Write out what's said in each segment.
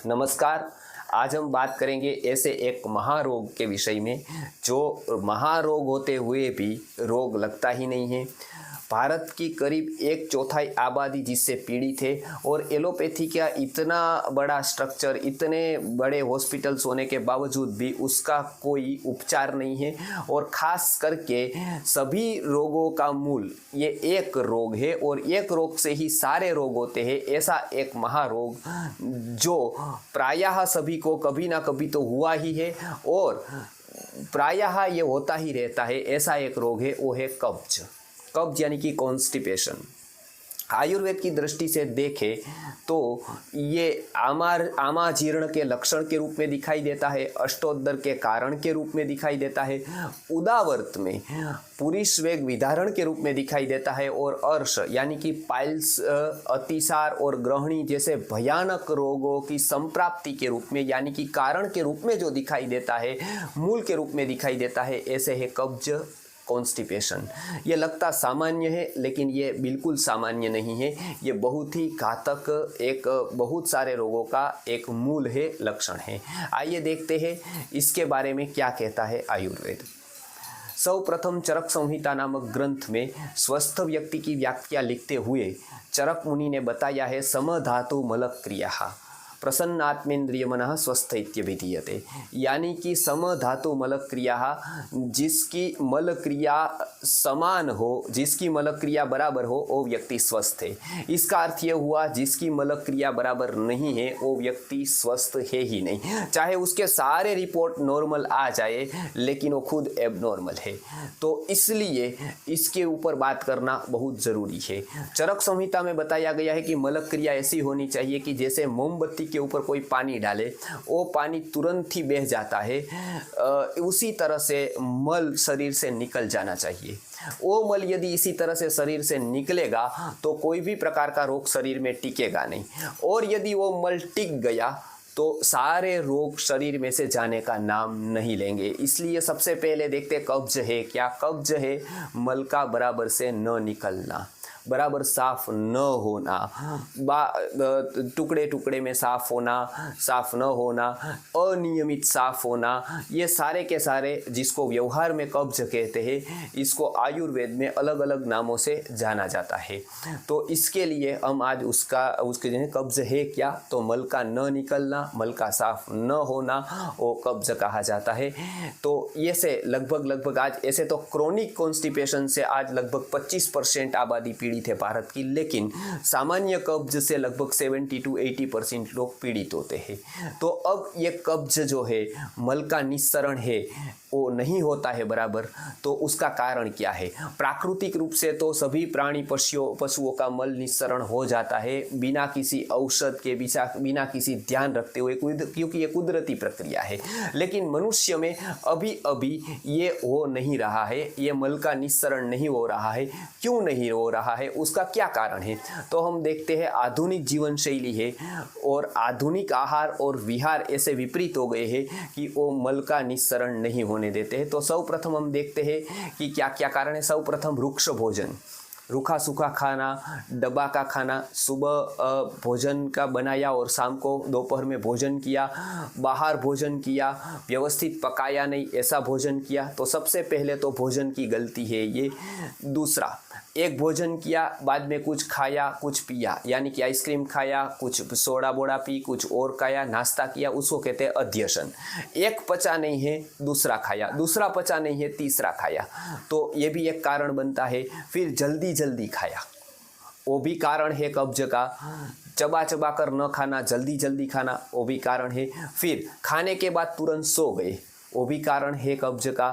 नमस्कार। आज हम बात करेंगे ऐसे एक महारोग के विषय में जो महारोग होते हुए भी रोग लगता ही नहीं है। भारत की करीब 1/4 आबादी जिससे पीड़ित है और एलोपैथी का इतना बड़ा स्ट्रक्चर, इतने बड़े हॉस्पिटल्स होने के बावजूद भी उसका कोई उपचार नहीं है। और ख़ास करके सभी रोगों का मूल ये एक रोग है और एक रोग से ही सारे रोग होते हैं। ऐसा एक महारोग जो प्रायः सभी को कभी ना कभी तो हुआ ही है और प्रायः ये होता ही रहता है। ऐसा एक रोग है, वो है कब्ज। कब्ज यानी कि कॉन्स्टिपेशन। आयुर्वेद की दृष्टि से देखें तो ये आमाजीर्ण के लक्षण के रूप में दिखाई देता है, अष्टोदर के कारण के रूप में दिखाई देता है, उदावर्त में पुरुष वेग विधारण के रूप में दिखाई देता है और अर्श यानी कि पाइल्स, अतिसार और ग्रहणी जैसे भयानक रोगों की संप्राप्ति के रूप में यानी कि कारण के रूप में जो दिखाई देता है, मूल के रूप में दिखाई देता है, ऐसे है कब्ज, कॉन्स्टिपेशन। ये लगता सामान्य है लेकिन ये बिल्कुल सामान्य नहीं है। ये बहुत ही घातक एक बहुत सारे रोगों का एक मूल है, लक्षण है। आइए देखते हैं इसके बारे में क्या कहता है आयुर्वेद। सर्वप्रथम चरक संहिता नामक ग्रंथ में स्वस्थ व्यक्ति की व्याख्या लिखते हुए चरक मुनि ने बताया है समधातु मलक क्रिया प्रसन्नात्मेन्द्रिय मनः स्वस्थ इत्यभिधीयते। यानी कि समधातु मल क्रिया, जिसकी मल क्रिया समान हो, जिसकी मल क्रिया बराबर हो वो व्यक्ति स्वस्थ है। इसका अर्थ ये हुआ जिसकी मल क्रिया बराबर नहीं है वो व्यक्ति स्वस्थ है ही नहीं। चाहे उसके सारे रिपोर्ट नॉर्मल आ जाए लेकिन वो खुद एबनॉर्मल है। तो इसलिए इसके ऊपर बात करना बहुत ज़रूरी है। चरक संहिता में बताया गया है कि मल क्रिया ऐसी होनी चाहिए कि जैसे मोमबत्ती के ऊपर कोई पानी डाले वो पानी तुरंत ही बह जाता है, उसी तरह से मल शरीर से निकल जाना चाहिए। वो मल यदि इसी तरह से शरीर से निकलेगा तो कोई भी प्रकार का रोग शरीर में टिकेगा नहीं, और यदि वो मल टिक गया तो सारे रोग शरीर में से जाने का नाम नहीं लेंगे। इसलिए सबसे पहले देखते कब्ज है क्या। कब्ज है मल का बराबर से न निकलना, बराबर साफ न होना, टुकड़े टुकड़े में साफ होना, साफ न होना, अनियमित साफ होना, ये सारे के सारे जिसको व्यवहार में कब्ज कहते हैं, इसको आयुर्वेद में अलग अलग नामों से जाना जाता है। तो इसके लिए हम आज उसके जो कब्ज है क्या, तो मल का न निकलना, मल का साफ न होना, वो कब्ज कहा जाता है। तो ये से लगभग आज ऐसे तो क्रोनिक कॉन्स्टिपेशन से आज लगभग 25% आबादी पीड़ित है भारत की, लेकिन सामान्य कब्ज से लगभग 70 to 80% लोग पीड़ित होते हैं। तो अब ये कब्ज जो है, मल का निस्सरण है, वो नहीं होता है बराबर, तो उसका कारण क्या है। प्राकृतिक रूप से तो सभी प्राणी पशुओं का मल निस्सरण हो जाता है बिना किसी औषध के, बिना किसी ध्यान रखते हुए, क्योंकि ये कुदरती प्रक्रिया है। लेकिन मनुष्य में अभी अभी ये हो नहीं रहा है, ये मल का निस्सरण नहीं हो रहा है। क्यों नहीं हो रहा है, उसका क्या कारण है, तो हम देखते हैं आधुनिक जीवन शैली है और आधुनिक आहार और विहार ऐसे विपरीत हो गए हैं कि वो मल का निस्सरण नहीं होने देते हैं। तो सर्वप्रथम हम देखते हैं कि क्या क्या कारण है। सर्वप्रथम वृक्ष भोजन, रूखा सूखा खाना, दबा का खाना, सुबह भोजन का बनाया और शाम को दोपहर में भोजन किया, बाहर भोजन किया, व्यवस्थित पकाया नहीं, ऐसा भोजन किया, तो सबसे पहले तो भोजन की गलती है ये। दूसरा, एक भोजन किया, बाद में कुछ खाया, कुछ पिया, यानी कि आइसक्रीम खाया, कुछ सोडा बोड़ा पी, कुछ और खाया, नाश्ता किया, उसको कहते हैं अध्यशन। एक पचा नहीं है, दूसरा खाया, दूसरा पचा नहीं है, तीसरा खाया, तो ये भी एक कारण बनता है। फिर जल्दी खाया, वो भी कारण है कब्ज का। चबा चबा कर न खाना, जल्दी खाना, वो भी कारण है। फिर खाने के बाद तुरंत सो गए, वो भी कारण है कब्ज का।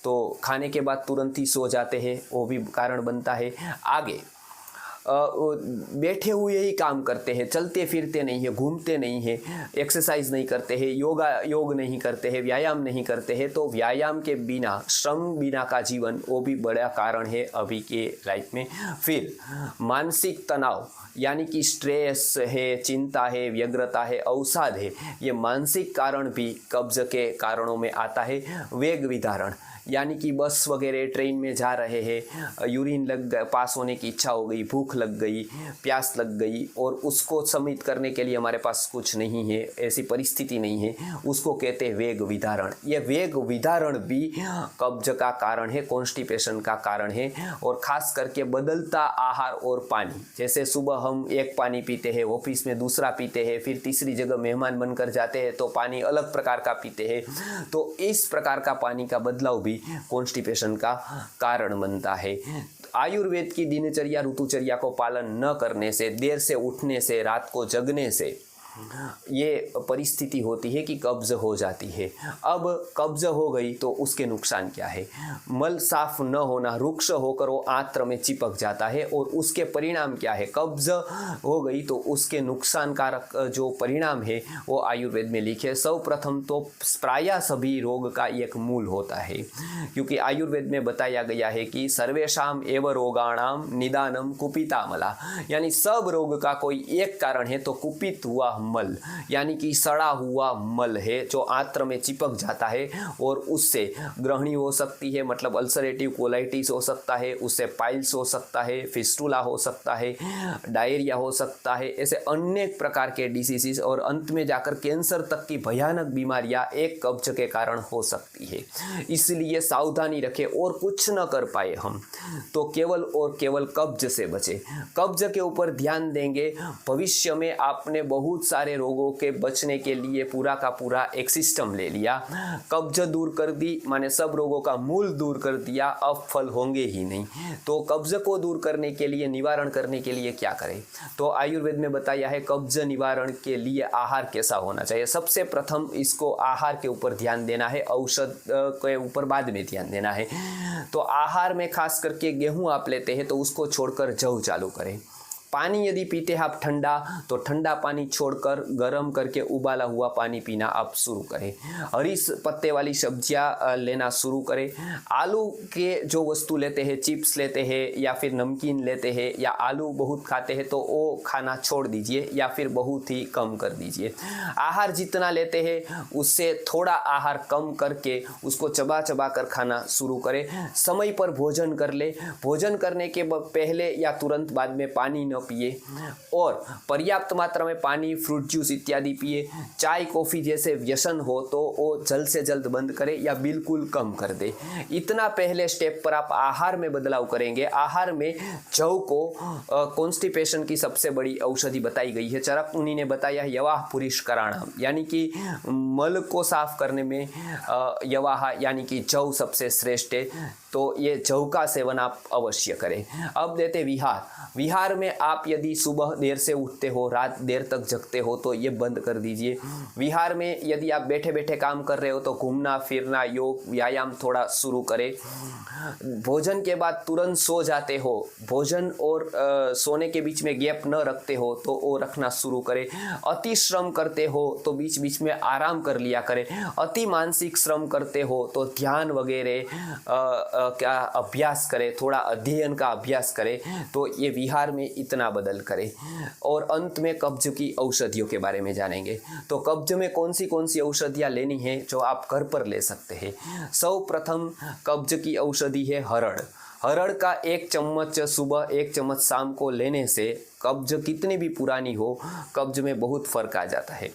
तो खाने के बाद तुरंत ही सो जाते हैं, वो भी कारण बनता है। आगे बैठे हुए ही काम करते हैं, चलते फिरते नहीं है, घूमते नहीं है, एक्सरसाइज नहीं करते हैं, योग नहीं करते हैं, व्यायाम नहीं करते हैं, तो व्यायाम के बिना, श्रम बिना का जीवन, वो भी बड़ा कारण है अभी के लाइफ में। फिर मानसिक तनाव यानी कि स्ट्रेस है, चिंता है, व्यग्रता है, अवसाद है, ये मानसिक कारण भी कब्ज के कारणों में आता है। वेग विधारण यानी कि बस वगैरह ट्रेन में जा रहे हैं, यूरिन पास होने की इच्छा हो गई, भूख लग गई, प्यास लग गई और उसको सम्मिलित करने के लिए हमारे पास कुछ नहीं है, ऐसी परिस्थिति नहीं है, उसको कहते हैं वेग विदारण। ये वेग विदारण भी कब्ज का कारण है, कॉन्स्टिपेशन का कारण है। और ख़ास करके बदलता आहार और पानी, जैसे सुबह हम एक पानी पीते हैं, ऑफिस में दूसरा पीते हैं, फिर तीसरी जगह मेहमान बनकर जाते हैं तो पानी अलग प्रकार का पीते हैं, तो इस प्रकार का पानी का बदलाव भी कॉन्स्टिपेशन का कारण बनता है। आयुर्वेद की दिनचर्या ऋतुचर्या को पालन न करने से, देर से उठने से, रात को जगने से ये परिस्थिति होती है कि कब्ज हो जाती है। अब कब्ज हो गई तो उसके नुकसान क्या है? मल साफ न होना, रुक्ष होकर वो आंत्र में चिपक जाता है और उसके परिणाम क्या है? कब्ज हो गई तो उसके नुकसानकारक जो परिणाम है वो आयुर्वेद में लिखे। सर्वप्रथम तो प्रायः सभी रोग का एक मूल होता है, क्योंकि आयुर्वेद में बताया गया है कि सर्वेषाम एव रोगाणाम निदानम कुपितामला, यानी सब रोग का कोई एक कारण है तो कुपित हुआ मल, यानी कि सड़ा हुआ मल है जो आंत्र में चिपक जाता है और उससे ग्रहणी हो सकती है, मतलब अल्सरेटिव कोलाइटिस हो सकता है, उससे पाइल्स हो सकता है, फिस्टुला हो सकता है, डायरिया हो सकता है, ऐसे अनेक प्रकार के डिसीजेस और अंत में जाकर कैंसर तक की भयानक बीमारियां एक कब्ज के कारण हो सकती है। इसलिए सावधानी रखें और कुछ न कर पाए हम तो केवल और केवल कब्ज से बचे। कब्ज के ऊपर ध्यान देंगे, भविष्य में आपने बहुत सारे रोगों के बचने के लिए पूरा का पूरा एक सिस्टम ले लिया। कब्ज दूर कर दी माने सब रोगों का मूल दूर कर दिया, अब फल होंगे ही नहीं। तो कब्ज को दूर करने के लिए, निवारण करने के लिए क्या करें? तो आयुर्वेद में बताया है कब्ज निवारण के लिए आहार कैसा होना चाहिए। सबसे प्रथम इसको आहार के ऊपर ध्यान देना है, औषध के ऊपर बाद में ध्यान देना है। तो आहार में खास करके गेहूं आप लेते हैं तो उसको छोड़कर जौ चालू करें। पानी यदि पीते हैं आप ठंडा, तो ठंडा पानी छोड़कर गर्म करके उबाला हुआ पानी पीना आप शुरू करें। हरी पत्ते वाली सब्जियां लेना शुरू करें। आलू के जो वस्तु लेते हैं, चिप्स लेते हैं या फिर नमकीन लेते हैं या आलू बहुत खाते हैं तो वो खाना छोड़ दीजिए या फिर बहुत ही कम कर दीजिए। आहार जितना लेते हैं उससे थोड़ा आहार कम करके उसको चबा चबा कर खाना शुरू करें। समय पर भोजन कर ले, भोजन करने के पहले या तुरंत बाद में पानी न पिए और पर्याप्त मात्रा में पानी, फ्रूट जूस इत्यादि पिए। चाय कॉफ़ी जैसे व्यसन हो तो वो जल्द से जल्द बंद करें या बिल्कुल कम कर दे। इतना पहले स्टेप पर आप आहार में बदलाव करेंगे। आहार में जौ को कॉन्स्टिपेशन की सबसे बड़ी औषधि बताई गई है। चरक मुनि ने बताया यवाह पुरिष्कराणाम, यानी कि मल को साफ करने में यवाह यानी कि जौ सबसे श्रेष्ठ है। तो ये जौ का सेवन आप अवश्य करें। अब देते विहार। विहार में आप यदि सुबह देर से उठते हो, रात देर तक जगते हो तो ये बंद कर दीजिए। विहार में यदि आप बैठे बैठे काम कर रहे हो तो घूमना फिरना, योग व्यायाम थोड़ा शुरू करें। भोजन के बाद तुरंत सो जाते हो, भोजन और सोने के बीच में गैप न रखते हो तो वो रखना शुरू करें। अति श्रम करते हो तो बीच बीच में आराम कर लिया करें। अति मानसिक श्रम करते हो तो ध्यान वगैरह क्या अभ्यास करें, थोड़ा अध्ययन का अभ्यास करें। तो ये विहार में इतना बदल करें। और अंत में कब्ज की औषधियों के बारे में जानेंगे। तो कब्ज में कौन सी औषधियाँ लेनी है जो आप घर पर ले सकते हैं। सर्वप्रथम कब्ज की औषधि है हरड़। हरड़ का 1 चम्मच सुबह 1 चम्मच शाम को लेने से कब्ज कितनी भी पुरानी हो, कब्ज में बहुत फर्क आ जाता है।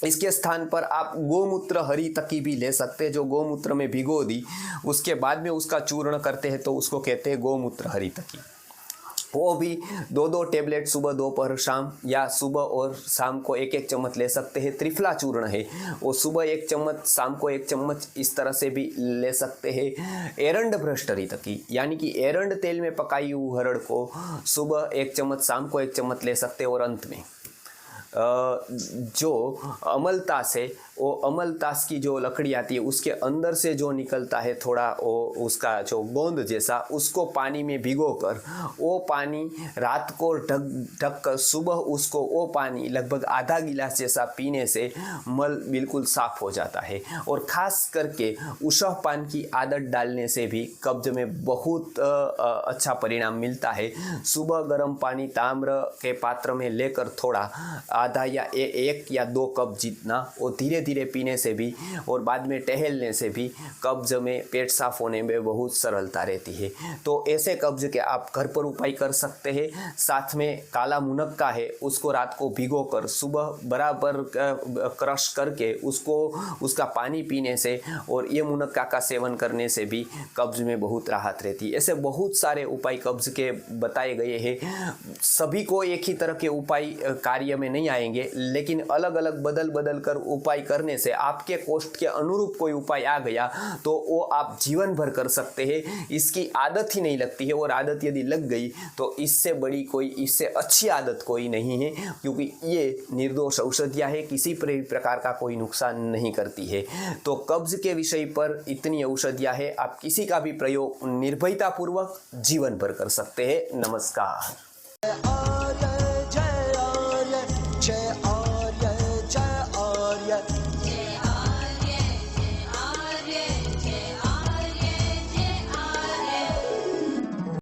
इसके स्थान पर आप गोमूत्र हरी तकी भी ले सकते हैं, जो गोमूत्र में भिगो दी उसके बाद में उसका चूर्ण करते हैं तो उसको कहते हैं गोमूत्र हरी तकी। वो भी 2-2 टेबलेट सुबह दोपहर शाम या सुबह और शाम को 1-1 चम्मच ले सकते हैं। त्रिफला चूर्ण है, वो सुबह 1 चम्मच शाम को 1 चम्मच इस तरह से भी ले सकते हैं। एरंड भ्रष्ट हरी तकी, यानी कि एरंड तेल में पकाई हुई हरड़ को सुबह 1 चम्मच शाम को 1 चम्मच ले सकते हैं। और अंत में जो अमलतास है, वो अमलतास की जो लकड़ी आती है उसके अंदर से जो निकलता है थोड़ा वो उसका जो गोंद जैसा, उसको पानी में भिगोकर वो पानी रात को ढक कर सुबह उसको वो पानी लगभग आधा गिलास जैसा पीने से मल बिल्कुल साफ हो जाता है। और ख़ास करके उषह पान की आदत डालने से भी कब्ज में बहुत अच्छा परिणाम मिलता है। सुबह गर्म पानी ताम्र के पात्र में लेकर थोड़ा आधा या एक या 2 कप जितना, और धीरे धीरे पीने से भी और बाद में टहलने से भी कब्ज में, पेट साफ होने में बहुत सरलता रहती है। तो ऐसे कब्ज के आप घर पर उपाय कर सकते हैं। साथ में काला मुनक्का है, उसको रात को भिगो कर सुबह बराबर क्रश करके उसका पानी पीने से और ये मुनक्का का सेवन करने से भी कब्ज में बहुत राहत रहती है। ऐसे बहुत सारे उपाय कब्ज के बताए गए हैं। सभी को एक ही तरह के उपाय कार्य में नहीं आएंगे, लेकिन अलग अलग बदल कर उपाय करने से आपके कोष्ठ के अनुरूप कोई उपाय आ गया तो वो आप जीवन भर कर सकते हैं। इसकी आदत ही नहीं लगती है, और आदत यदि लग गई तो इससे बड़ी कोई, इससे अच्छी आदत कोई नहीं है, क्योंकि ये निर्दोष औषधियाँ है, किसी प्रकार का कोई नुकसान नहीं करती है। तो कब्ज के विषय पर इतनी औषधियाँ है, आप किसी का भी प्रयोग निर्भयतापूर्वक जीवन भर कर सकते हैं। नमस्कार।